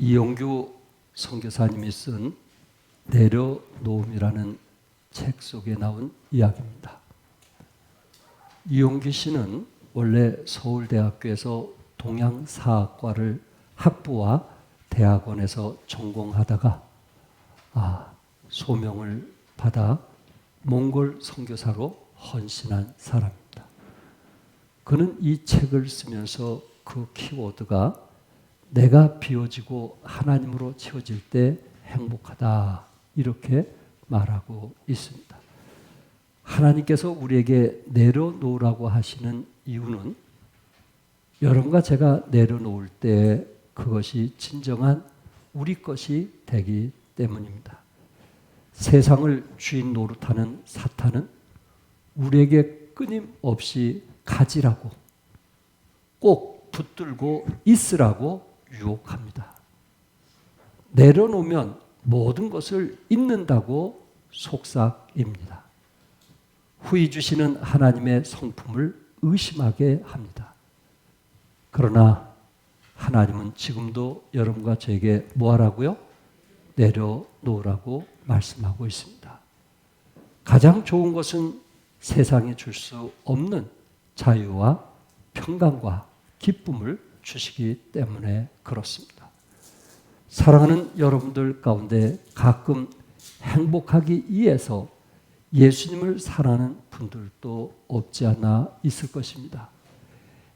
이용규 선교사님이 쓴 내려놓음이라는 책 속에 나온 이야기입니다. 이용규 씨는 원래 서울대학교에서 동양사학과를 학부와 대학원에서 전공하다가 소명을 받아 몽골 선교사로 헌신한 사람입니다. 그는 이 책을 쓰면서 그 키워드가 내가 비워지고 하나님으로 채워질 때 행복하다 이렇게 말하고 있습니다. 하나님께서 우리에게 내려놓으라고 하시는 이유는 여러분과 제가 내려놓을 때 그것이 진정한 우리 것이 되기 때문입니다. 세상을 주인 노릇하는 사탄은 우리에게 끊임없이 가지라고 꼭 붙들고 있으라고 유혹합니다. 내려놓으면 모든 것을 잊는다고 속삭입니다. 후히 주시는 하나님의 성품을 의심하게 합니다. 그러나 하나님은 지금도 여러분과 저에게 뭐 하라고요? 내려놓으라고 말씀하고 있습니다. 가장 좋은 것은 세상에 줄 수 없는 자유와 평강과 기쁨을 주시기 때문에 그렇습니다. 사랑하는 여러분들 가운데 가끔 행복하기 위해서 예수님을 사랑하는 분들도 없지 않아 있을 것입니다.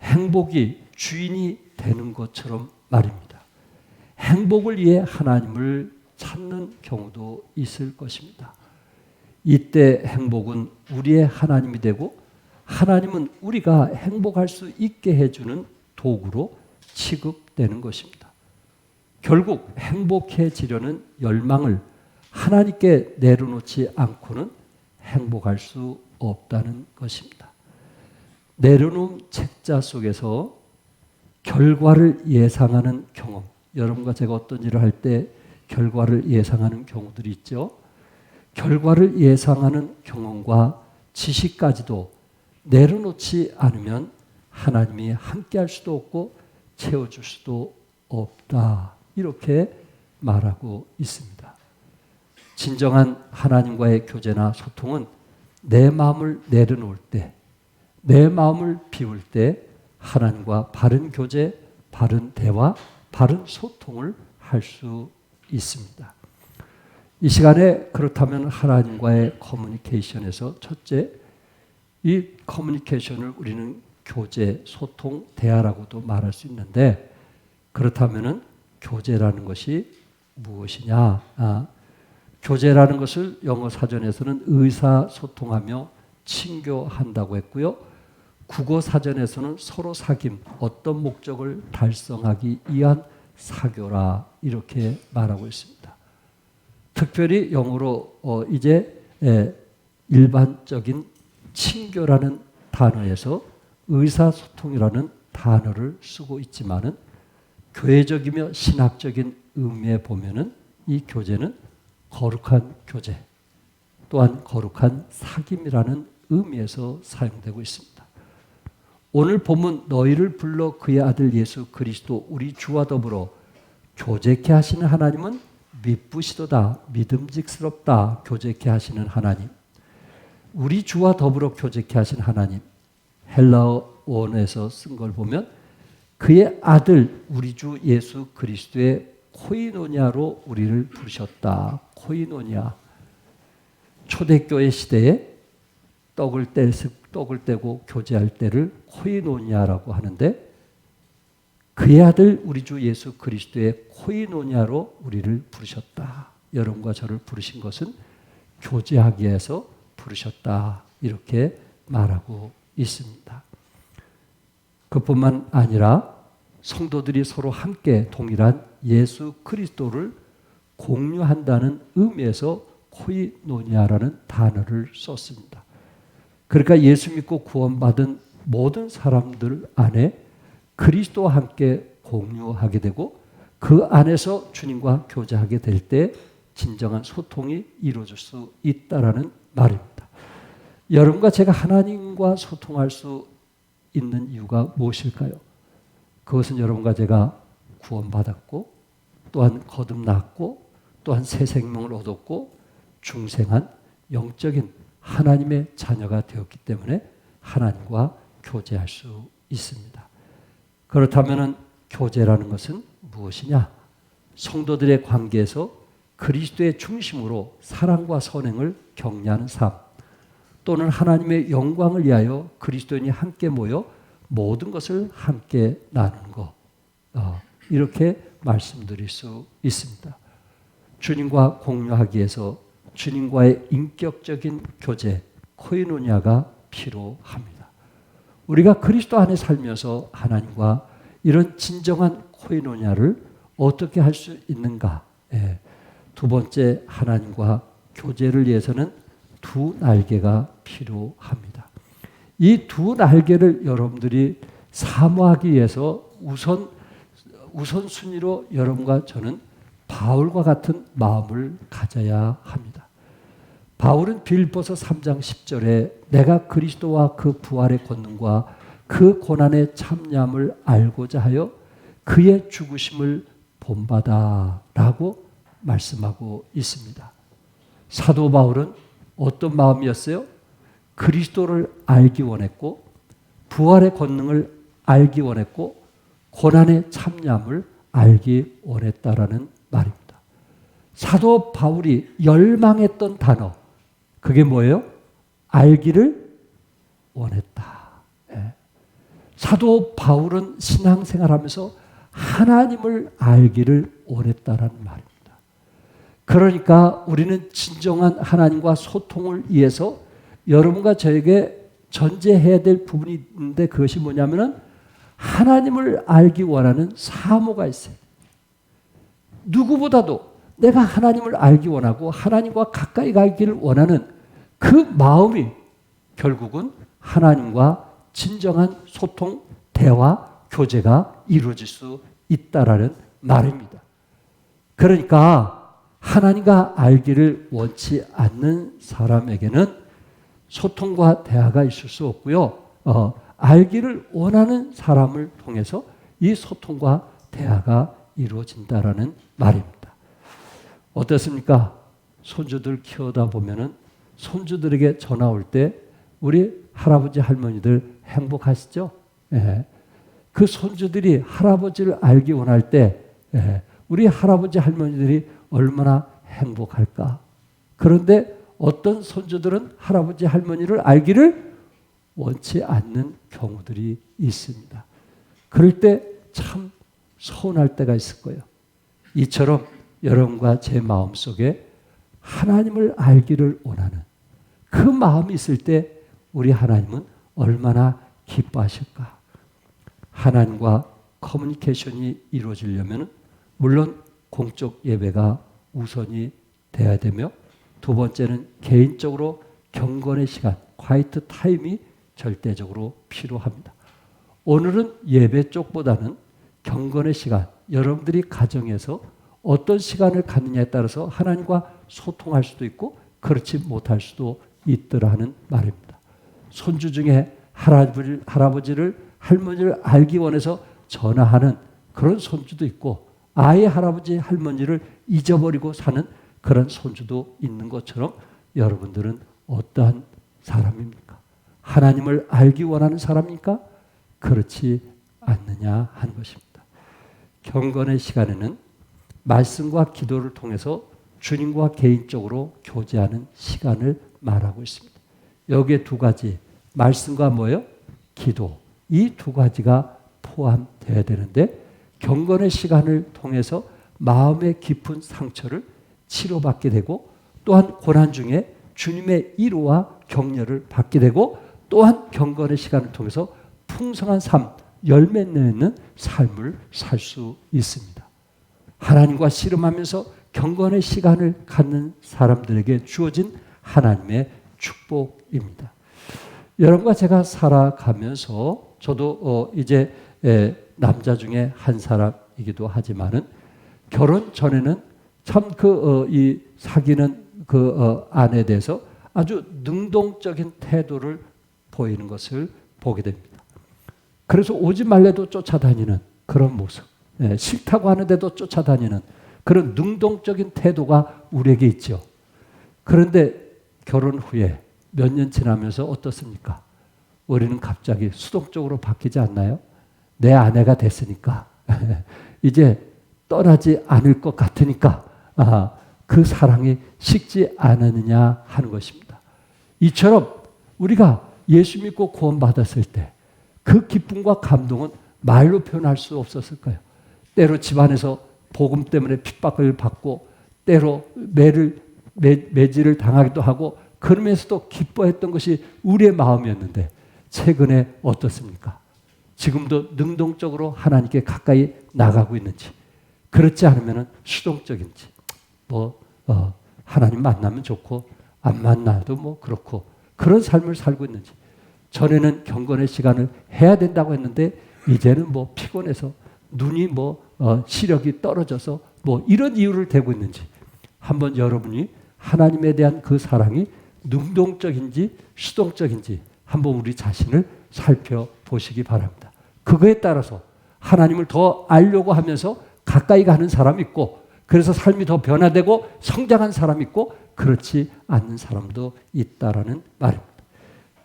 행복이 주인이 되는 것처럼 말입니다. 행복을 위해 하나님을 찾는 경우도 있을 것입니다. 이때 행복은 우리의 하나님이 되고 하나님은 우리가 행복할 수 있게 해주는 도구로 취급되는 것입니다. 결국 행복해지려는 열망을 하나님께 내려놓지 않고는 행복할 수 없다는 것입니다. 내려놓음 책자 속에서 결과를 예상하는 경험, 여러분과 제가 어떤 일을 할 때 결과를 예상하는 경우들이 있죠. 결과를 예상하는 경험과 지식까지도 내려놓지 않으면 하나님이 함께할 수도 없고 채워줄 수도 없다. 이렇게 말하고 있습니다. 진정한 하나님과의 교제나 소통은 내 마음을 내려놓을 때, 내 마음을 비울 때 하나님과 바른 교제, 바른 대화, 바른 소통을 할 수 있습니다. 이 시간에 그렇다면 하나님과의 커뮤니케이션에서 첫째, 이 커뮤니케이션을 우리는 교제, 소통, 대화라고도 말할 수 있는데 그렇다면 교제라는 것이 무엇이냐? 교제라는 것을 영어 사전에서는 의사소통하며 친교한다고 했고요. 국어 사전에서는 서로 사귐, 어떤 목적을 달성하기 위한 사교라 이렇게 말하고 있습니다. 특별히 영어로 이제 일반적인 친교라는 단어에서 의사소통이라는 단어를 쓰고 있지만은 교회적이며 신학적인 의미에 보면은 이 교제는 거룩한 교제, 또한 거룩한 사귐이라는 의미에서 사용되고 있습니다. 오늘 본문 너희를 불러 그의 아들 예수 그리스도 우리 주와 더불어 교제케 하시는 하나님은 미쁘시도다, 믿음직스럽다, 교제케 하시는 하나님. 우리 주와 더불어 교제케 하신 하나님. 헬라어 원에서 쓴 걸 보면 그의 아들 우리 주 예수 그리스도의 코이노니아로 우리를 부르셨다. 코이노니아. 초대교회 시대에 떡을 떼고 교제할 때를 코이노니아라고 하는데 그의 아들 우리 주 예수 그리스도의 코이노니아로 우리를 부르셨다. 여러분과 저를 부르신 것은 교제하기 위해서 부르셨다. 이렇게 말하고 있습니다. 그뿐만 아니라 성도들이 서로 함께 동일한 예수 그리스도를 공유한다는 의미에서 코이노니아라는 단어를 썼습니다. 그러니까 예수 믿고 구원받은 모든 사람들 안에 그리스도와 함께 공유하게 되고 그 안에서 주님과 교제하게 될 때 진정한 소통이 이루어질 수 있다라는 말입니다. 여러분과 제가 하나님과 소통할 수 있는 이유가 무엇일까요? 그것은 여러분과 제가 구원받았고 또한 거듭났고 또한 새 생명을 얻었고 중생한 영적인 하나님의 자녀가 되었기 때문에 하나님과 교제할 수 있습니다. 그렇다면 교제라는 것은 무엇이냐? 성도들의 관계에서 그리스도의 중심으로 사랑과 선행을 격려하는 삶, 또는 하나님의 영광을 위하여 그리스도인이 함께 모여 모든 것을 함께 나누는 것, 이렇게 말씀드릴 수 있습니다. 주님과 공유하기 위해서 주님과의 인격적인 교제, 코이노니아가 필요합니다. 우리가 그리스도 안에 살면서 하나님과 이런 진정한 코이노니아를 어떻게 할 수 있는가? 두 번째, 하나님과 교제를 위해서는 두 날개가 필요합니다. 이 두 날개를 여러분들이 사모하기 위해서 우선순위로 여러분과 저는 바울과 같은 마음을 가져야 합니다. 바울은 빌립보서 3장 10절에 내가 그리스도와 그 부활의 권능과 그 고난의 참념을 알고자 하여 그의 죽으심을 본받아라고 말씀하고 있습니다. 사도 바울은 어떤 마음이었어요? 그리스도를 알기 원했고 부활의 권능을 알기 원했고 고난의 참념을 알기 원했다라는 말입니다. 사도 바울이 열망했던 단어, 그게 뭐예요? 알기를 원했다. 사도 바울은 신앙생활하면서 하나님을 알기를 원했다라는 말입니다. 그러니까 우리는 진정한 하나님과 소통을 위해서 여러분과 저에게 전제해야 될 부분이 있는데 그것이 뭐냐면은 하나님을 알기 원하는 사모가 있어요. 누구보다도 내가 하나님을 알기 원하고 하나님과 가까이 가기를 원하는 그 마음이 결국은 하나님과 진정한 소통, 대화, 교제가 이루어질 수 있다라는 말입니다. 그러니까 하나님과 알기를 원치 않는 사람에게는 소통과 대화가 있을 수 없고요. 알기를 원하는 사람을 통해서 이 소통과 대화가 이루어진다라는 말입니다. 어떻습니까? 손주들 키우다 보면은 손주들에게 전화 올 때 우리 할아버지 할머니들 행복하시죠? 그 손주들이 할아버지를 알기 원할 때 우리 할아버지 할머니들이 얼마나 행복할까? 그런데 어떤 손주들은 할아버지 할머니를 알기를 원치 않는 경우들이 있습니다. 그럴 때 참 서운할 때가 있을 거예요. 이처럼 여러분과 제 마음속에 하나님을 알기를 원하는 그 마음이 있을 때 우리 하나님은 얼마나 기뻐하실까? 하나님과 커뮤니케이션이 이루어지려면 물론 공적 예배가 우선이 돼야 되며 두 번째는 개인적으로 경건의 시간, 콰이트 타임이 절대적으로 필요합니다. 오늘은 예배 쪽보다는 경건의 시간, 여러분들이 가정에서 어떤 시간을 갖느냐에 따라서 하나님과 소통할 수도 있고 그렇지 못할 수도 있더라 하는 말입니다. 손주 중에 할아버지를 할머니를 알기 원해서 전화하는 그런 손주도 있고 아예 할아버지 할머니를 잊어버리고 사는 그런 손주도 있는 것처럼 여러분들은 어떠한 사람입니까? 하나님을 알기 원하는 사람입니까? 그렇지 않느냐 하는 것입니다. 경건의 시간에는 말씀과 기도를 통해서 주님과 개인적으로 교제하는 시간을 말하고 있습니다. 여기에 두 가지, 말씀과 뭐예요? 기도. 이 두 가지가 포함되어야 되는데 경건의 시간을 통해서 마음의 깊은 상처를 치료받게 되고 또한 고난 중에 주님의 위로와 격려를 받게 되고 또한 경건의 시간을 통해서 풍성한 삶, 열매 내는 삶을 살 수 있습니다. 하나님과 씨름하면서 경건의 시간을 갖는 사람들에게 주어진 하나님의 축복입니다. 여러분과 제가 살아가면서 저도 이제 남자 중에 한 사람이기도 하지만은 결혼 전에는 참 이 사귀는 아내에 대해서 아주 능동적인 태도를 보이는 것을 보게 됩니다. 그래서 오지 말래도 쫓아다니는 그런 모습, 싫다고 하는데도 쫓아다니는 그런 능동적인 태도가 우리에게 있죠. 그런데 결혼 후에 몇 년 지나면서 어떻습니까? 우리는 갑자기 수동적으로 바뀌지 않나요? 내 아내가 됐으니까 이제 떠나지 않을 것 같으니까 그 사랑이 식지 않느냐 하는 것입니다. 이처럼 우리가 예수 믿고 구원받았을 때 그 기쁨과 감동은 말로 표현할 수 없었을 거예요. 때로 집안에서 복음 때문에 핍박을 받고 때로 매질을 당하기도 하고 그러면서도 기뻐했던 것이 우리의 마음이었는데 최근에 어떻습니까? 지금도 능동적으로 하나님께 가까이 나가고 있는지 그렇지 않으면 수동적인지 하나님 만나면 좋고 안 만나도 그렇고 그런 삶을 살고 있는지 전에는 경건의 시간을 해야 된다고 했는데 이제는 피곤해서 눈이 시력이 떨어져서 이런 이유를 대고 있는지 한번 여러분이 하나님에 대한 그 사랑이 능동적인지 수동적인지 한번 우리 자신을 살펴보시기 바랍니다. 그거에 따라서 하나님을 더 알려고 하면서 가까이 가는 사람이 있고 그래서 삶이 더 변화되고 성장한 사람이 있고 그렇지 않는 사람도 있다라는 말입니다.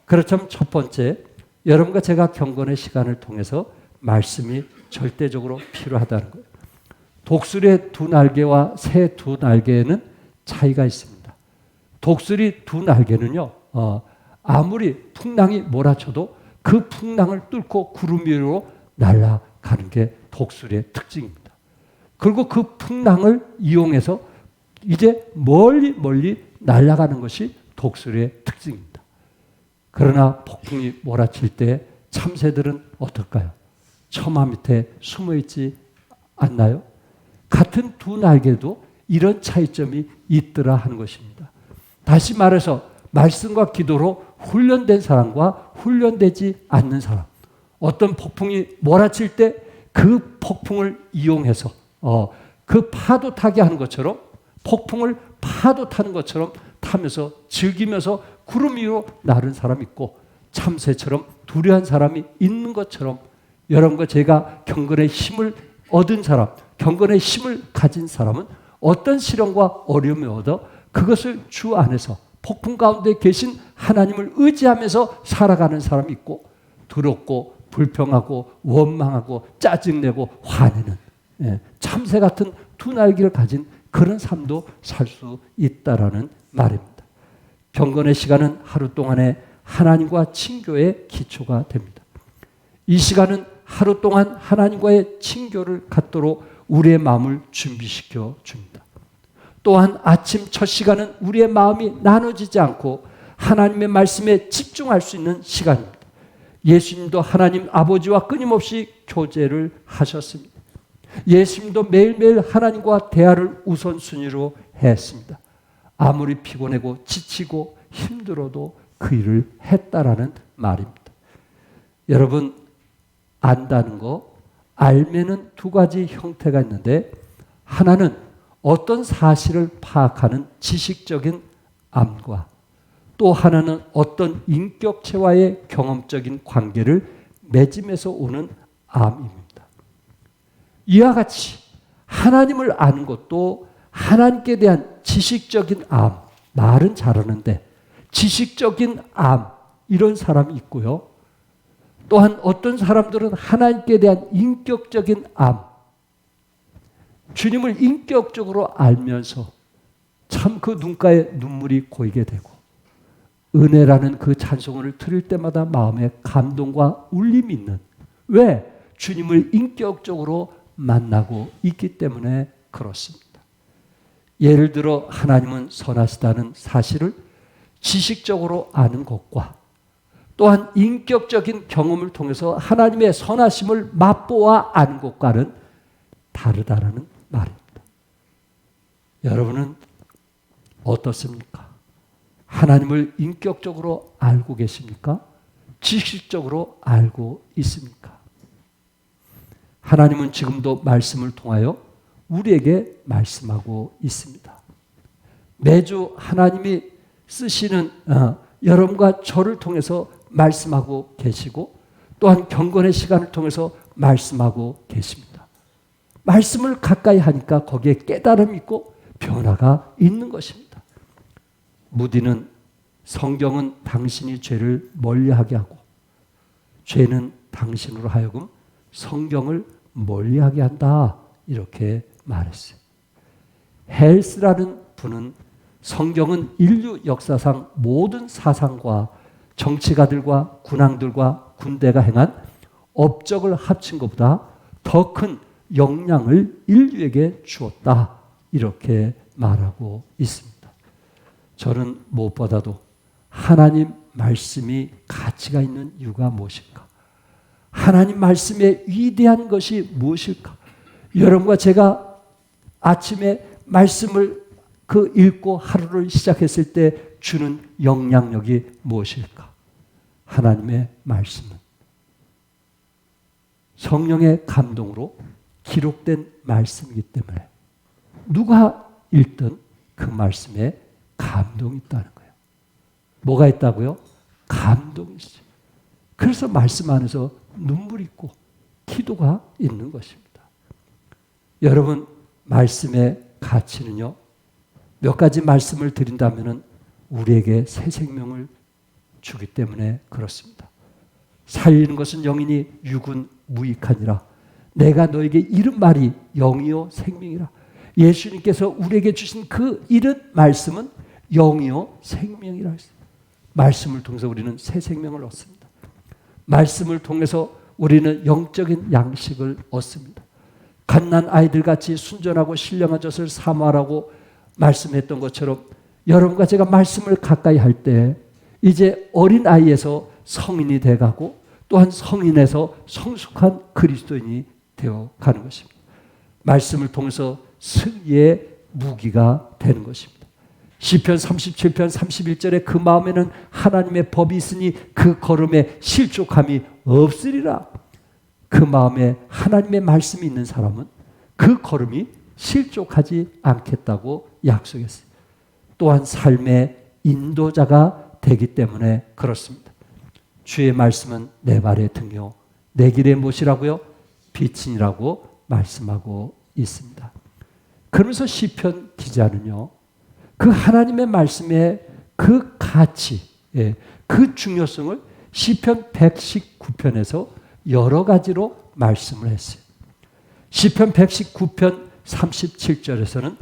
그렇다면 첫 번째, 여러분과 제가 경건의 시간을 통해서 말씀이 절대적으로 필요하다는 거예요. 독수리의 두 날개와 새 두 날개에는 차이가 있습니다. 독수리 두 날개는요, 아무리 풍랑이 몰아쳐도 그 풍랑을 뚫고 구름 위로 날아가는 게 독수리의 특징입니다. 그리고 그 풍랑을 이용해서 이제 멀리 날아가는 것이 독수리의 특징입니다. 그러나 폭풍이 몰아칠 때 참새들은 어떨까요? 처마 밑에 숨어 있지 않나요? 같은 두 날개도 이런 차이점이 있더라 하는 것입니다. 다시 말해서 말씀과 기도로 훈련된 사람과 훈련되지 않는 사람, 어떤 폭풍이 몰아칠 때 그 폭풍을 이용해서 그 파도 타게 하는 것처럼 폭풍을 파도 타는 것처럼 타면서 즐기면서 구름 위로 나른 사람이 있고 참새처럼 두려운 사람이 있는 것처럼 여러분과 제가 경건의 힘을 얻은 사람, 경건의 힘을 가진 사람은 어떤 시련과 어려움을 얻어 그것을 주 안에서 폭풍 가운데 계신 하나님을 의지하면서 살아가는 사람이 있고 두렵고 불평하고 원망하고 짜증내고 화내는 참새 같은 두 날개를 가진 그런 삶도 살 수 있다라는 말입니다. 경건의 시간은 하루 동안의 하나님과 친교의 기초가 됩니다. 이 시간은 하루 동안 하나님과의 친교를 갖도록 우리의 마음을 준비시켜 줍니다. 또한 아침 첫 시간은 우리의 마음이 나눠지지 않고 하나님의 말씀에 집중할 수 있는 시간입니다. 예수님도 하나님 아버지와 끊임없이 교제를 하셨습니다. 예수님도 매일매일 하나님과 대화를 우선순위로 했습니다. 아무리 피곤하고 지치고 힘들어도 그 일을 했다라는 말입니다. 여러분, 안다는 거, 알면은 두 가지 형태가 있는데 하나는 어떤 사실을 파악하는 지식적인 암과 또 하나는 어떤 인격체와의 경험적인 관계를 맺으면서 오는 암입니다. 이와 같이 하나님을 아는 것도 하나님께 대한 지식적인 암, 말은 잘하는데 지식적인 암, 이런 사람이 있고요. 또한 어떤 사람들은 하나님께 대한 인격적인 암, 주님을 인격적으로 알면서 참 그 눈가에 눈물이 고이게 되고 은혜라는 그 찬송을 들을 때마다 마음에 감동과 울림이 있는, 왜? 주님을 인격적으로 만나고 있기 때문에 그렇습니다. 예를 들어 하나님은 선하시다는 사실을 지식적으로 아는 것과 또한 인격적인 경험을 통해서 하나님의 선하심을 맛보아 아는 것과는 다르다라는 말입니다. 여러분은 어떻습니까? 하나님을 인격적으로 알고 계십니까? 지식적으로 알고 있습니까? 하나님은 지금도 말씀을 통하여 우리에게 말씀하고 있습니다. 매주 하나님이 쓰시는 여러분과 저를 통해서 말씀하고 계시고 또한 경건의 시간을 통해서 말씀하고 계십니다. 말씀을 가까이 하니까 거기에 깨달음이 있고 변화가 있는 것입니다. 무디는 성경은 당신이 죄를 멀리하게 하고 죄는 당신으로 하여금 성경을 멀리하게 한다, 이렇게 말했어요. 헬스라는 분은 성경은 인류 역사상 모든 사상과 정치가들과 군왕들과 군대가 행한 업적을 합친 것보다 더 큰 영향을 인류에게 주었다, 이렇게 말하고 있습니다. 저는 무엇보다도 하나님 말씀이 가치가 있는 이유가 무엇일까? 하나님 말씀의 위대한 것이 무엇일까? 여러분과 제가 아침에 말씀을 읽고 하루를 시작했을 때 주는 영향력이 무엇일까? 하나님의 말씀은 성령의 감동으로 기록된 말씀이기 때문에 누가 읽든 그 말씀에 감동이 있다는 거예요. 뭐가 있다고요? 감동이 있어요. 그래서 말씀 안에서 눈물이 있고 기도가 있는 것입니다. 여러분, 말씀의 가치는요, 몇 가지 말씀을 드린다면 우리에게 새 생명을 주기 때문에 그렇습니다. 살리는 것은 영이니 육은 무익하니라. 내가 너에게 이른 말이 영이요 생명이라. 예수님께서 우리에게 주신 그 이른 말씀은 영이요 생명이라 했어요. 말씀을 통해서 우리는 새 생명을 얻습니다. 말씀을 통해서 우리는 영적인 양식을 얻습니다. 갓난 아이들같이 순전하고 신령한 젖을 사모하라고 말씀했던 것처럼 여러분과 제가 말씀을 가까이 할 때 이제 어린아이에서 성인이 돼가고 또한 성인에서 성숙한 그리스도인이 되어가는 것입니다. 말씀을 통해서 승리의 무기가 되는 것입니다. 시편 37편 31절에 그 마음에는 하나님의 법이 있으니 그 걸음에 실족함이 없으리라. 그 마음에 하나님의 말씀이 있는 사람은 그 걸음이 실족하지 않겠다고 약속했어요. 또한 삶의 인도자가 되기 때문에 그렇습니다. 주의 말씀은 내 발의 등이요 내 길의 무엇이라고요? 빛이라고 말씀하고 있습니다. 그러면서 시편 기자는요, 그 하나님의 말씀의 그 가치, 그 중요성을 시편 119편에서 여러 가지로 말씀을 했어요. 시편 119편 37절에서는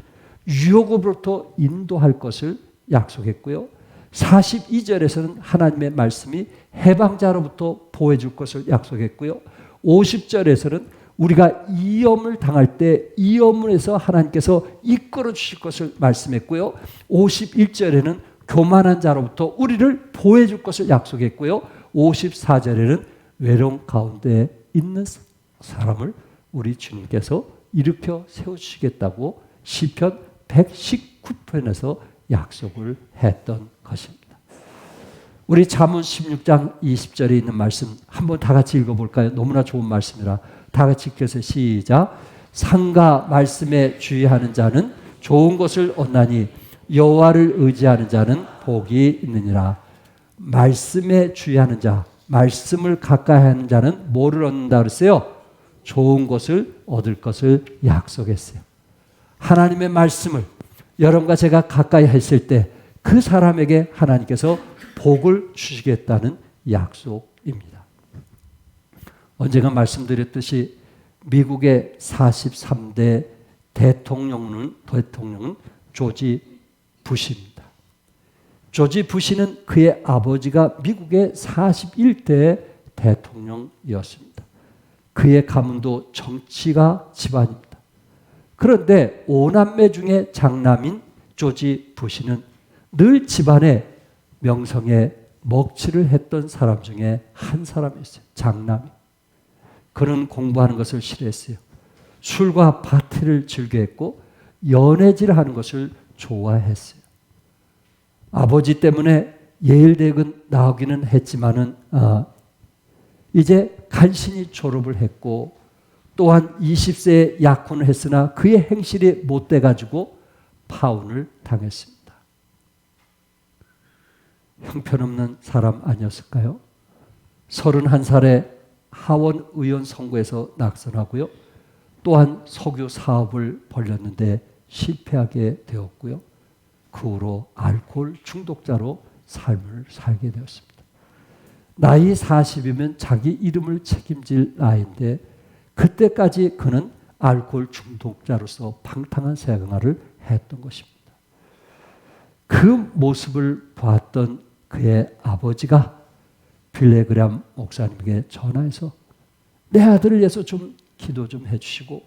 유혹으로부터 인도할 것을 약속했고요. 42절에서는 하나님의 말씀이 해방자로부터 보호해줄 것을 약속했고요. 50절에서는 우리가 이염을 당할 때 이염에서 하나님께서 이끌어 주실 것을 말씀했고요. 51절에는 교만한 자로부터 우리를 보호해줄 것을 약속했고요. 54절에는 외로움 가운데 있는 사람을 우리 주님께서 일으켜 세우시겠다고 시편 119편에서 약속을 했던 것입니다. 우리 잠언 16장 20절에 있는 말씀 한번 다 같이 읽어볼까요? 너무나 좋은 말씀이라 다 같이 읽어서 시작. 상가 말씀에 주의하는 자는 좋은 것을 얻나니 여호와를 의지하는 자는 복이 있느니라. 말씀에 주의하는 자, 말씀을 가까이 하는 자는 뭐를 얻는다 그랬어요? 좋은 것을 얻을 것을 약속했어요. 하나님의 말씀을 여러분과 제가 가까이 했을 때 그 사람에게 하나님께서 복을 주시겠다는 약속입니다. 언젠가 말씀드렸듯이 미국의 43대 대통령은 조지 부시입니다. 조지 부시는 그의 아버지가 미국의 41대 대통령이었습니다. 그의 가문도 정치가 집안입니다. 그런데 5남매 중에 장남인 조지 부시는 늘 집안의 명성에 먹칠을 했던 사람 중에 한 사람이었어요. 장남이. 그는 공부하는 것을 싫어했어요. 술과 파티를 즐겨했고 연애질하는 것을 좋아했어요. 아버지 때문에 예일대학은 나오기는 했지만은 이제 간신히 졸업을 했고 또한 20세에 약혼을 했으나 그의 행실이 못돼 가지고 파혼을 당했습니다. 형편없는 사람 아니었을까요? 31살에 하원 의원 선거에서 낙선하고요. 또한 석유 사업을 벌였는데 실패하게 되었고요. 그 후로 알코올 중독자로 삶을 살게 되었습니다. 나이 40이면 자기 이름을 책임질 나이인데 그때까지 그는 알코올 중독자로서 방탕한 생활을 했던 것입니다. 그 모습을 보았던 그의 아버지가 빌레그램 목사님에게 전화해서 내 아들을 위해서 좀 기도 좀 해주시고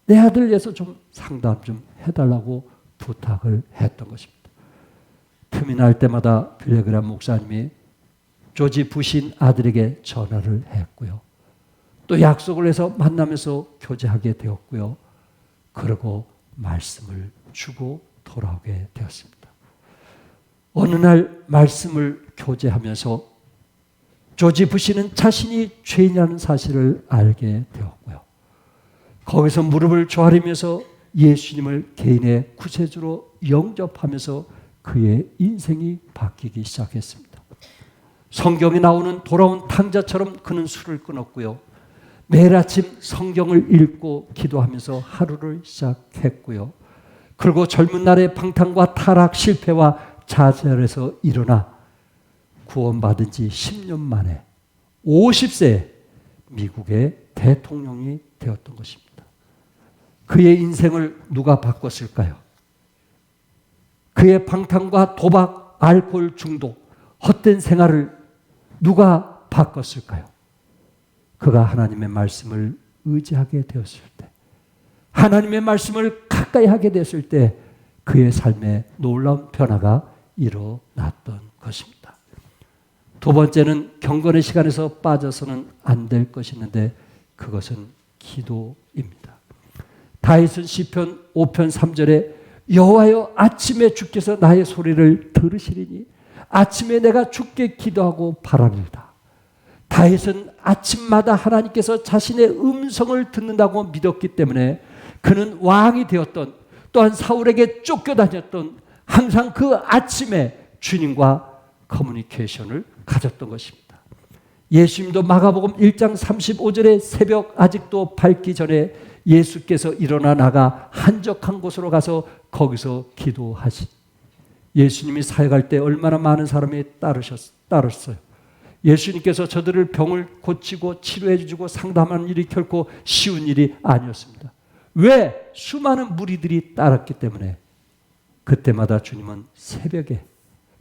내 아들을 위해서 좀 상담 좀 해달라고 부탁을 했던 것입니다. 틈이 날 때마다 빌레그램 목사님이 조지 부신 아들에게 전화를 했고요. 또 약속을 해서 만나면서 교제하게 되었고요. 그리고 말씀을 주고 돌아오게 되었습니다. 어느 날 말씀을 교제하면서 조지 부시는 자신이 죄인이라는 사실을 알게 되었고요. 거기서 무릎을 조아리면서 예수님을 개인의 구세주로 영접하면서 그의 인생이 바뀌기 시작했습니다. 성경에 나오는 돌아온 탕자처럼 그는 술을 끊었고요. 매일 아침 성경을 읽고 기도하면서 하루를 시작했고요. 그리고 젊은 날의 방탕과 타락, 실패와 좌절에서 일어나 구원받은 지 10년 만에 50세에 미국의 대통령이 되었던 것입니다. 그의 인생을 누가 바꿨을까요? 그의 방탕과 도박, 알코올 중독, 헛된 생활을 누가 바꿨을까요? 그가 하나님의 말씀을 의지하게 되었을 때, 하나님의 말씀을 가까이 하게 됐을 때 그의 삶에 놀라운 변화가 일어났던 것입니다. 두 번째는 경건의 시간에서 빠져서는 안 될 것이 있는데 그것은 기도입니다. 다윗은 시편 5편 3절에 여호와여 아침에 주께서 나의 소리를 들으시리니 아침에 내가 주께 기도하고 바라리다. 다윗은 아침마다 하나님께서 자신의 음성을 듣는다고 믿었기 때문에 그는 왕이 되었던, 또한 사울에게 쫓겨다녔던 항상 그 아침에 주님과 커뮤니케이션을 가졌던 것입니다. 예수님도 마가복음 1장 35절에 새벽 아직도 밝기 전에 예수께서 일어나 나가 한적한 곳으로 가서 거기서 기도하시. 예수님이 사역할 때 얼마나 많은 사람이 따르셨어요. 예수님께서 저들을 병을 고치고 치료해 주고 상담하는 일이 결코 쉬운 일이 아니었습니다. 왜? 수많은 무리들이 따랐기 때문에. 그때마다 주님은 새벽에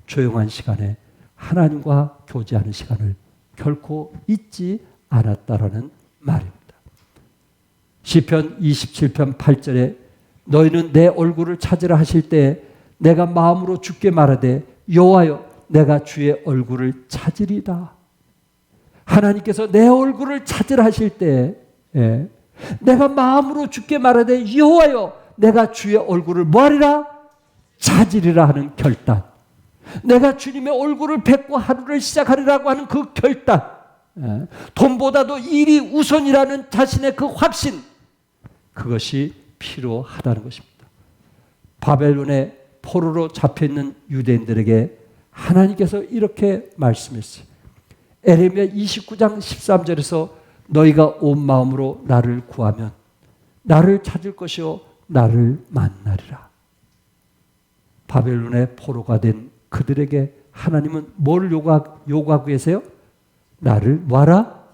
조용한 시간에 하나님과 교제하는 시간을 결코 잊지 않았다라는 말입니다. 시편 27편 8절에 너희는 내 얼굴을 찾으라 하실 때 내가 마음으로 주께 말하되 여호와여 내가 주의 얼굴을 찾으리다. 하나님께서 내 얼굴을 찾으라 하실 때 내가 마음으로 주께 말하되 여호와여 내가 주의 얼굴을 뭐하리라? 찾으리라 하는 결단. 내가 주님의 얼굴을 뵙고 하루를 시작하리라고 하는 그 결단. 돈보다도 일이 우선이라는 자신의 그 확신. 그것이 필요하다는 것입니다. 바벨론의 포로로 잡혀있는 유대인들에게 하나님께서 이렇게 말씀했어요. 에레미야 29장 13절에서 너희가 온 마음으로 나를 구하면 나를 찾을 것이요 나를 만나리라. 바벨론의 포로가 된 그들에게 하나님은 뭘 요구하고 계세요? 나를 뭐하라?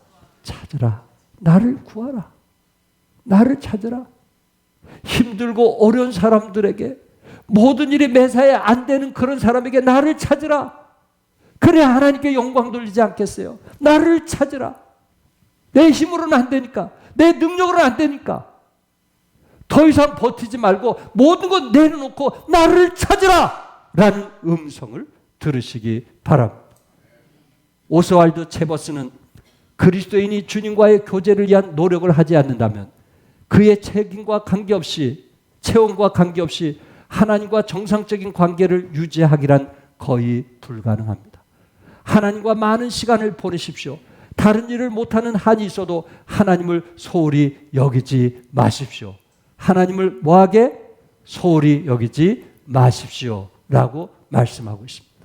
찾으라. 나를 구하라. 나를 찾으라. 힘들고 어려운 사람들에게, 모든 일이 매사에 안 되는 그런 사람에게 나를 찾으라. 그래야 하나님께 영광 돌리지 않겠어요? 나를 찾으라. 내 힘으로는 안 되니까, 내 능력으로는 안 되니까 더 이상 버티지 말고 모든 것 내려놓고 나를 찾으라 라는 음성을 들으시기 바랍니다. 오스왈드 체버스는 그리스도인이 주님과의 교제를 위한 노력을 하지 않는다면 그의 책임과 관계없이, 체험과 관계없이 하나님과 정상적인 관계를 유지하기란 거의 불가능합니다. 하나님과 많은 시간을 보내십시오. 다른 일을 못하는 한이 있어도 하나님을 소홀히 여기지 마십시오. 하나님을 뭐하게? 소홀히 여기지 마십시오 라고 말씀하고 있습니다.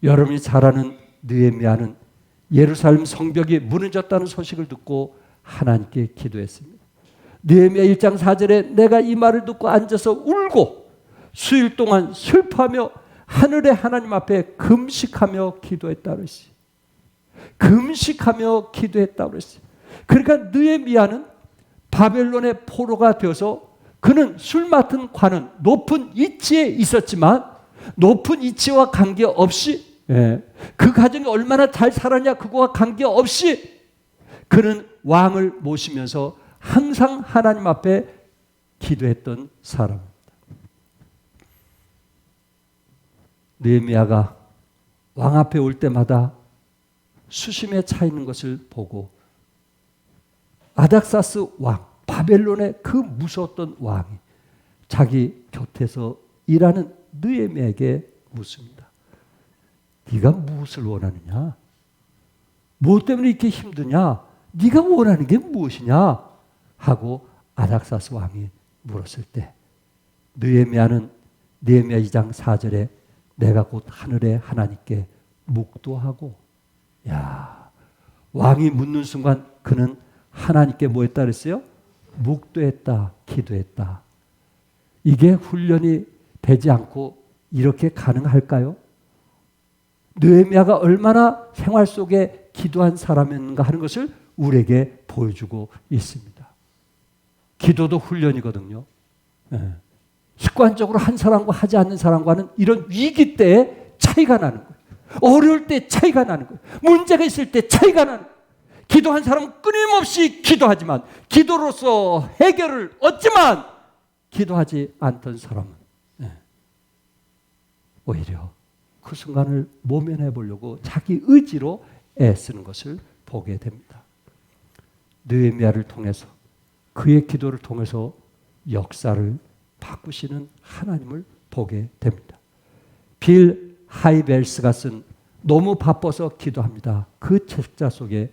여러분이 잘 아는 느헤미야는 예루살렘 성벽이 무너졌다는 소식을 듣고 하나님께 기도했습니다. 느헤미야 1장 4절에 내가 이 말을 듣고 앉아서 울고 수일 동안 슬퍼하며 하늘의 하나님 앞에 금식하며 기도했다 그랬어요. 금식하며 기도했다 그랬어요. 그러니까 느헤미야는 바벨론의 포로가 되어서 그는 술 맡은 관은 높은 위치에 있었지만 높은 위치와 관계없이 그 가정이 얼마나 잘 살았냐 그거와 관계없이 그는 왕을 모시면서 항상 하나님 앞에 기도했던 사람입니다. 느헤미야가 왕 앞에 올 때마다 수심에 차 있는 것을 보고 아닥사스 왕, 바벨론의 그 무서웠던 왕이 자기 곁에서 일하는 느헤미야에게 묻습니다. 네가 무엇을 원하느냐? 무엇 때문에 이렇게 힘드냐? 네가 원하는 게 무엇이냐? 하고 아닥사스 왕이 물었을 때 느헤미야는 느헤미야 2장 4절에 내가 곧 하늘의 하나님께 묵도하고, 야, 왕이 묻는 순간 그는 하나님께 뭐 했다 그랬어요? 묵도했다, 기도했다. 이게 훈련이 되지 않고 이렇게 가능할까요? 느헤미야가 얼마나 생활 속에 기도한 사람인가 하는 것을 우리에게 보여주고 있습니다. 기도도 훈련이거든요. 습관적으로 한 사람과 하지 않는 사람과는 이런 위기 때에 차이가 나는 거예요. 어려울 때 차이가 나는 거예요. 문제가 있을 때 차이가 나는 거예요. 기도한 사람은 끊임없이 기도하지만 기도로서 해결을 얻지만 기도하지 않던 사람은 오히려 그 순간을 모면해 보려고 자기 의지로 애쓰는 것을 보게 됩니다. 느헤미야를 통해서 그의 기도를 통해서 역사를 바꾸시는 하나님을 보게 됩니다. 빌 하이벨스가 쓴 너무 바빠서 기도합니다. 그 책자 속에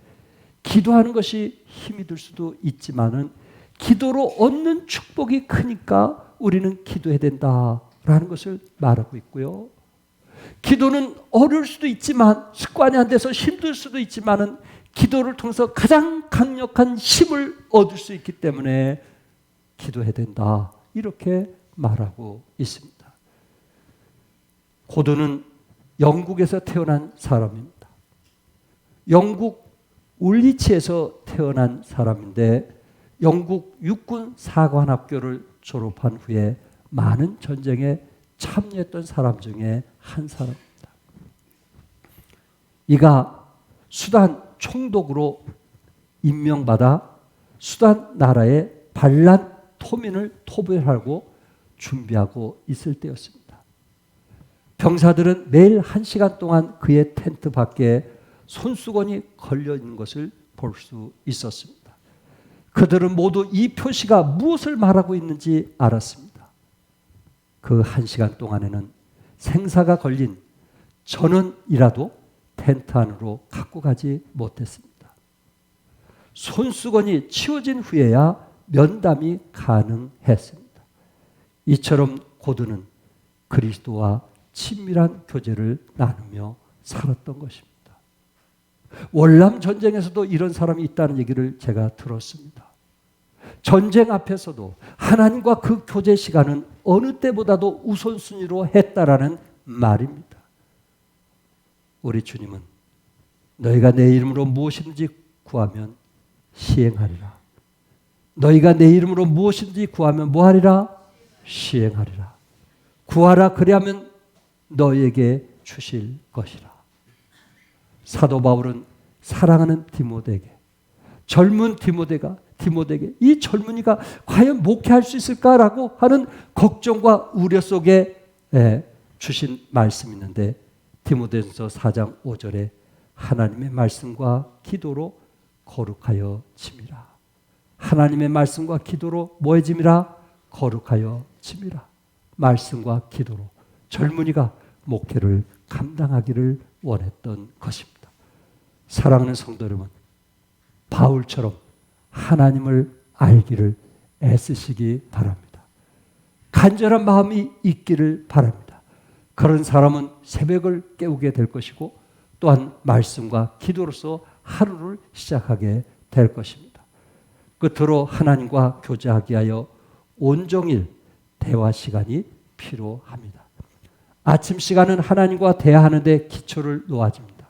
기도하는 것이 힘이 들 수도 있지만은 기도로 얻는 축복이 크니까 우리는 기도해야 된다라는 것을 말하고 있고요. 기도는 어려울 수도 있지만 습관이 안 돼서 힘들 수도 있지만은 기도를 통해서 가장 강력한 힘을 얻을 수 있기 때문에 기도해야 된다. 이렇게 말하고 있습니다. 고도는 영국에서 태어난 사람입니다. 영국 울리치에서 태어난 사람인데 영국 육군 사관학교를 졸업한 후에 많은 전쟁에 참여했던 사람 중에 한 사람입니다. 이가 수단 총독으로 임명받아 수단 나라의 반란 토민을 토벌하고 준비하고 있을 때였습니다. 병사들은 매일 1시간 동안 그의 텐트 밖에 손수건이 걸려 있는 것을 볼 수 있었습니다. 그들은 모두 이 표시가 무엇을 말하고 있는지 알았습니다. 그 1시간 동안에는 생사가 걸린 전원이라도 텐트 안으로 갖고 가지 못했습니다. 손수건이 치워진 후에야 면담이 가능했습니다. 이처럼 고드는 그리스도와 친밀한 교제를 나누며 살았던 것입니다. 월남 전쟁에서도 이런 사람이 있다는 얘기를 제가 들었습니다. 전쟁 앞에서도 하나님과 그 교제 시간은 어느 때보다도 우선순위로 했다라는 말입니다. 우리 주님은 너희가 내 이름으로 무엇이든지 구하면 시행하리라. 너희가 내 이름으로 무엇이든지 구하면 뭐하리라? 시행하리라. 구하라 그리하면 너희에게 주실 것이라. 사도 바울은 사랑하는 디모데에게, 젊은 디모데에게 이 젊은이가 과연 목회할 수 있을까라고 하는 걱정과 우려 속에 주신 말씀이 있는데 디모데전서 4장 5절에 하나님의 말씀과 기도로 거룩하여 짐이라. 하나님의 말씀과 기도로 뭐해짐이라? 거룩하여 짐이라. 말씀과 기도로 젊은이가 목회를 감당하기를 원했던 것입니다. 사랑하는 성도 여러분, 바울처럼 하나님을 알기를 애쓰시기 바랍니다. 간절한 마음이 있기를 바랍니다. 그런 사람은 새벽을 깨우게 될 것이고 또한 말씀과 기도로서 하루를 시작하게 될 것입니다. 끝으로 하나님과 교제하기 위하여 온종일 대화 시간이 필요합니다. 아침 시간은 하나님과 대화하는 데 기초를 놓아줍니다.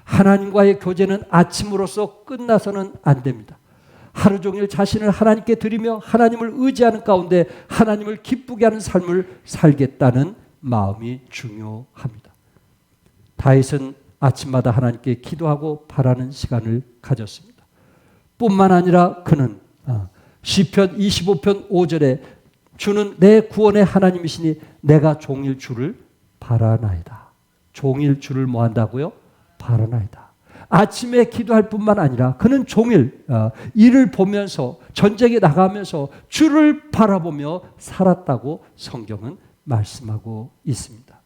하나님과의 교제는 아침으로써 끝나서는 안 됩니다. 하루 종일 자신을 하나님께 드리며 하나님을 의지하는 가운데 하나님을 기쁘게 하는 삶을 살겠다는 마음이 중요합니다. 다윗은 아침마다 하나님께 기도하고 바라는 시간을 가졌습니다. 뿐만 아니라 그는 시편 25편 5절에 주는 내 구원의 하나님이시니 내가 종일 주를 바라나이다. 종일 주를 뭐 한다고요? 바라나이다. 아침에 기도할 뿐만 아니라 그는 종일 일을 보면서 전쟁에 나가면서 주를 바라보며 살았다고 성경은 말씀하고 있습니다.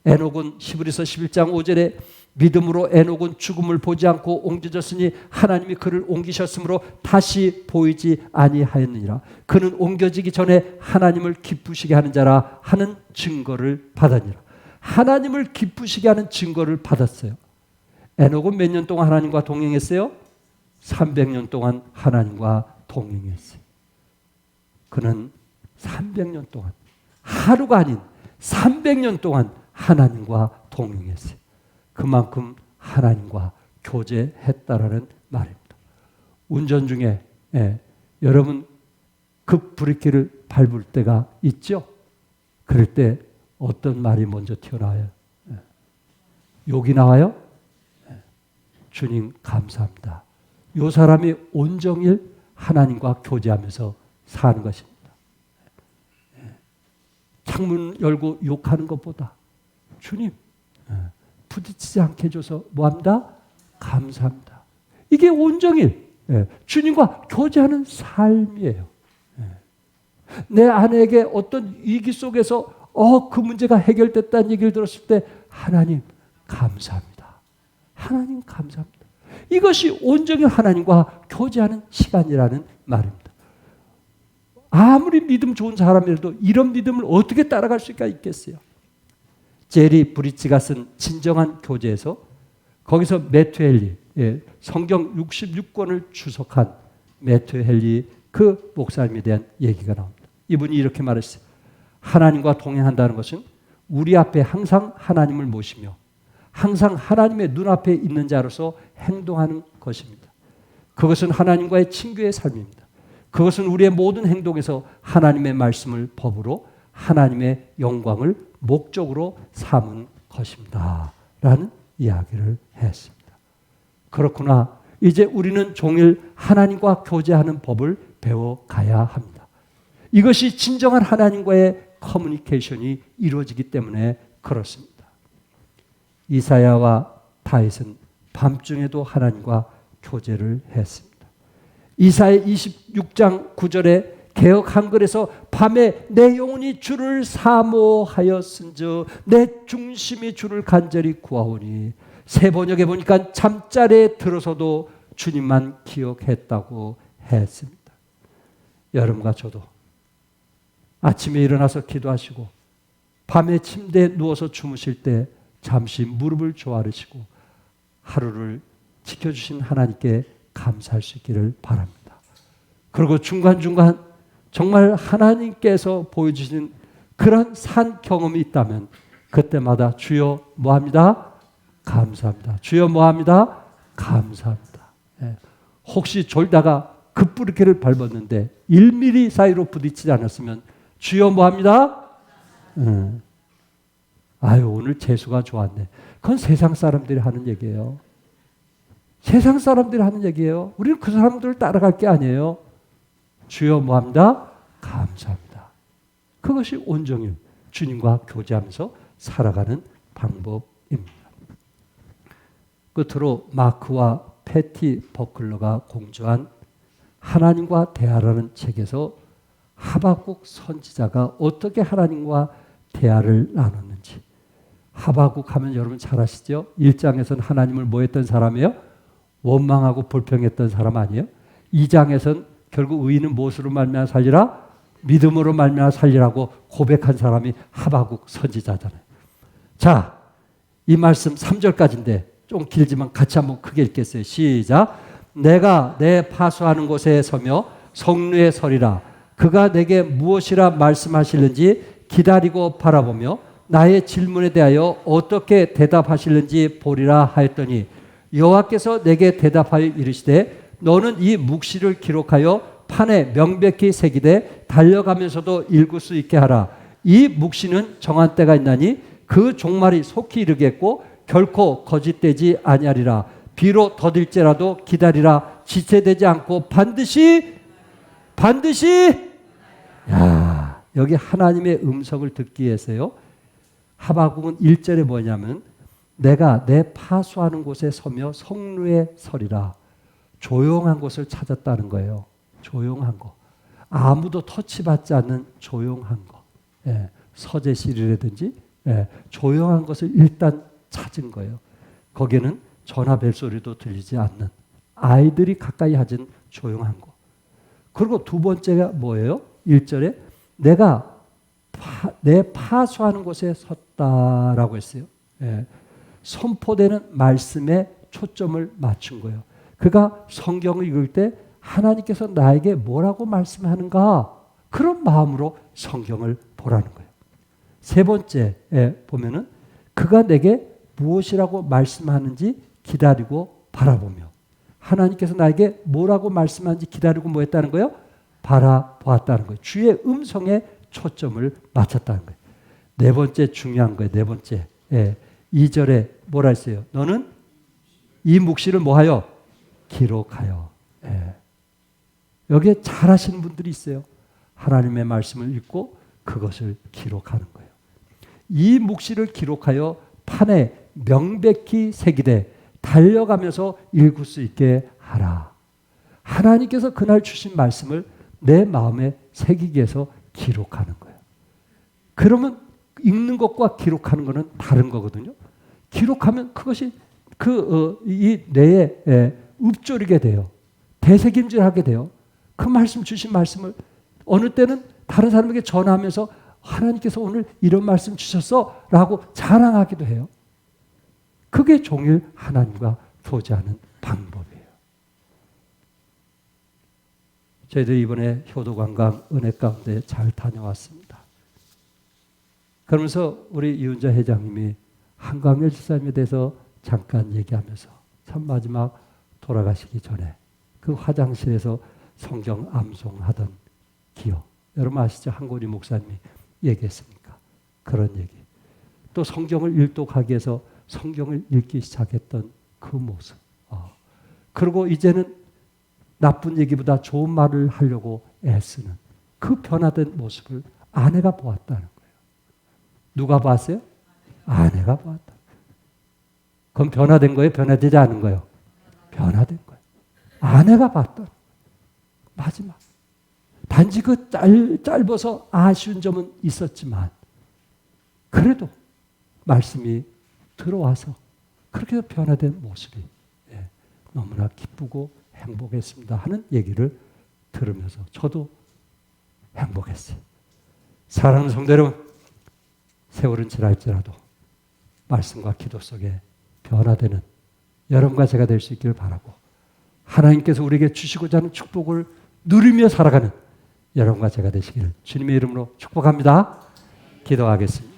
에녹은 히브리서 11장 5절에 믿음으로 에녹은 죽음을 보지 않고 옮겨졌으니 하나님이 그를 옮기셨으므로 다시 보이지 아니하였느니라. 그는 옮겨지기 전에 하나님을 기쁘시게 하는 자라 하는 증거를 받았니라. 하나님을 기쁘시게 하는 증거를 받았어요. 에녹은 몇 년 동안 하나님과 동행했어요? 300년 동안 하나님과 동행했어요. 그는 300년 동안, 하루가 아닌 300년 동안 하나님과 동행했어요. 그만큼 하나님과 교제했다라는 말입니다. 운전 중에 여러분 급브레이크를 밟을 때가 있죠? 그럴 때 어떤 말이 먼저 튀어나와요? 욕이 나와요? 주님 감사합니다. 이 사람이 온종일 하나님과 교제하면서 사는 것입니다. 창문 열고 욕하는 것보다 주님 부딪히지 않게 해줘서 뭐합니다? 감사합니다. 이게 온종일 주님과 교제하는 삶이에요. 내 아내에게 어떤 위기 속에서 그 문제가 해결됐다는 얘기를 들었을 때 하나님 감사합니다. 하나님 감사합니다. 이것이 온종일 하나님과 교제하는 시간이라는 말입니다. 아무리 믿음 좋은 사람이라도 이런 믿음을 어떻게 따라갈 수가 있겠어요? 제리 브리치가 쓴 진정한 교제에서 거기서 매튜 헨리, 성경 66권을 주석한 매튜 헨리 그 목사님에 대한 얘기가 나옵니다. 이분이 이렇게 말했어요. 하나님과 동행한다는 것은 우리 앞에 항상 하나님을 모시며 항상 하나님의 눈앞에 있는 자로서 행동하는 것입니다. 그것은 하나님과의 친교의 삶입니다. 그것은 우리의 모든 행동에서 하나님의 말씀을 법으로 하나님의 영광을 목적으로 삼은 것입니다. 라는 이야기를 했습니다. 그렇구나. 이제 우리는 종일 하나님과 교제하는 법을 배워가야 합니다. 이것이 진정한 하나님과의 커뮤니케이션이 이루어지기 때문에 그렇습니다. 이사야와 다윗은 밤중에도 하나님과 교제를 했습니다. 이사야 26장 9절에 개역 한글에서 밤에 내 영혼이 주를 사모하였은즉 내 중심이 주를 간절히 구하오니, 새 번역에 보니까 잠자리에 들어서도 주님만 기억했다고 했습니다. 여러분과 저도 아침에 일어나서 기도하시고 밤에 침대에 누워서 주무실 때 잠시 무릎을 조아리시고 하루를 지켜주신 하나님께 감사할 수 있기를 바랍니다. 그리고 중간중간 정말 하나님께서 보여주신 그런 산 경험이 있다면 그때마다 주여 뭐합니다? 감사합니다. 주여 뭐합니다? 감사합니다. 혹시 졸다가 급브레이크를 밟았는데 1mm 사이로 부딪히지 않았으면 주여 뭐합니다? 아유 오늘 재수가 좋았네. 그건 세상 사람들이 하는 얘기예요. 세상 사람들이 하는 얘기예요. 우리는 그 사람들을 따라갈 게 아니에요. 주여 뭐합니다? 감사합니다. 그것이 온종일 주님과 교제하면서 살아가는 방법입니다. 끝으로 마크와 패티 버클러가 공저한 하나님과 대화라는 책에서 하박국 선지자가 어떻게 하나님과 대화를 나눴는지. 하박국 하면 여러분 잘 아시죠? 1장에서는 하나님을 뭐 했던 사람이에요? 원망하고 불평했던 사람 아니에요? 2장에서는 결국 의인은 무엇으로 말미암아 살리라? 믿음으로 말미암아 살리라고 고백한 사람이 하박국 선지자잖아요. 자, 이 말씀 3절까지인데 좀 길지만 같이 한번 크게 읽겠어요. 시작. 내가 내 파수하는 곳에 서며 성루에 서리라. 그가 내게 무엇이라 말씀하실는지 기다리고 바라보며 나의 질문에 대하여 어떻게 대답하실는지 보리라 하였더니 여호와께서 내게 대답하여 이르시되 너는 이 묵시를 기록하여 판에 명백히 새기되 달려가면서도 읽을 수 있게 하라. 이 묵시는 정한 때가 있나니 그 종말이 속히 이르겠고 결코 거짓되지 아니하리라. 비록 더딜지라도 기다리라. 지체되지 않고 반드시 야, 여기 하나님의 음성을 듣기 위해서요. 하박국은 1절에 뭐냐면 내가 내 파수하는 곳에 서며 성루에 서리라. 조용한 곳을 찾았다는 거예요. 조용한 거. 아무도 터치받지 않는 조용한 거. 예, 서재실이라든지 조용한 것을 일단 찾은 거예요. 거기에는 전화 벨소리도 들리지 않는 아이들이 가까이 하진 조용한 거. 그리고 두 번째가 뭐예요? 1절에 내가 내 파수하는 곳에 섰다라고 했어요. 예. 선포되는 말씀에 초점을 맞춘 거예요. 그가 성경을 읽을 때 하나님께서 나에게 뭐라고 말씀하는가 그런 마음으로 성경을 보라는 거예요. 세 번째에 보면은 그가 내게 무엇이라고 말씀하는지 기다리고 바라보며 하나님께서 나에게 뭐라고 말씀하는지 기다리고 뭐 했다는 거예요? 바라보았다는 거예요. 주의 음성에 초점을 맞췄다는 거예요. 네 번째 중요한 거예요. 네 번째. 2절에 뭐라 했어요? 너는 이 묵시를 뭐하여? 기록하여. 여기에 잘하시는 분들이 있어요. 하나님의 말씀을 읽고 그것을 기록하는 거예요. 이 묵시를 기록하여 판에 명백히 새기되 달려가면서 읽을 수 있게 하라. 하나님께서 그날 주신 말씀을 내 마음에 새기기 위해서 기록하는 거예요. 그러면 읽는 것과 기록하는 것은 다른 거거든요. 기록하면 그것이 이 뇌에 읊조리게 돼요. 되새김질하게 돼요. 그 말씀 주신 말씀을 어느 때는 다른 사람에게 전하면서 하나님께서 오늘 이런 말씀 주셨어 라고 자랑하기도 해요. 그게 종일 하나님과 교제하는 방법이에요. 저희들이 이번에 효도관광 은혜 가운데 잘 다녀왔습니다. 그러면서 우리 이윤자 회장님이 한광열 집사님에 대해서 잠깐 얘기하면서 참 마지막 돌아가시기 전에 그 화장실에서 성경 암송하던 기억. 여러분 아시죠? 한고리 목사님이 얘기했습니까? 그런 얘기. 또 성경을 일독하기 위해서 성경을 읽기 시작했던 그 모습. 그리고 이제는 나쁜 얘기보다 좋은 말을 하려고 애쓰는 그 변화된 모습을 아내가 보았다는 거예요. 누가 봤어요? 아내가 보았다. 그럼 변화된 거예요? 변화되지 않은 거예요? 변화된 거예요. 아내가 봤다. 마지막. 단지 그 짧아서 아쉬운 점은 있었지만 그래도 말씀이 들어와서 그렇게 해서 변화된 모습이 너무나 기쁘고 행복했습니다 하는 얘기를 들으면서 저도 행복했어요. 사랑하는 성도 여러분, 세월은 지날지라도 말씀과 기도 속에 변화되는 여러분과 제가 될 수 있기를 바라고 하나님께서 우리에게 주시고자 하는 축복을 누리며 살아가는 여러분과 제가 되시기를 주님의 이름으로 축복합니다. 기도하겠습니다.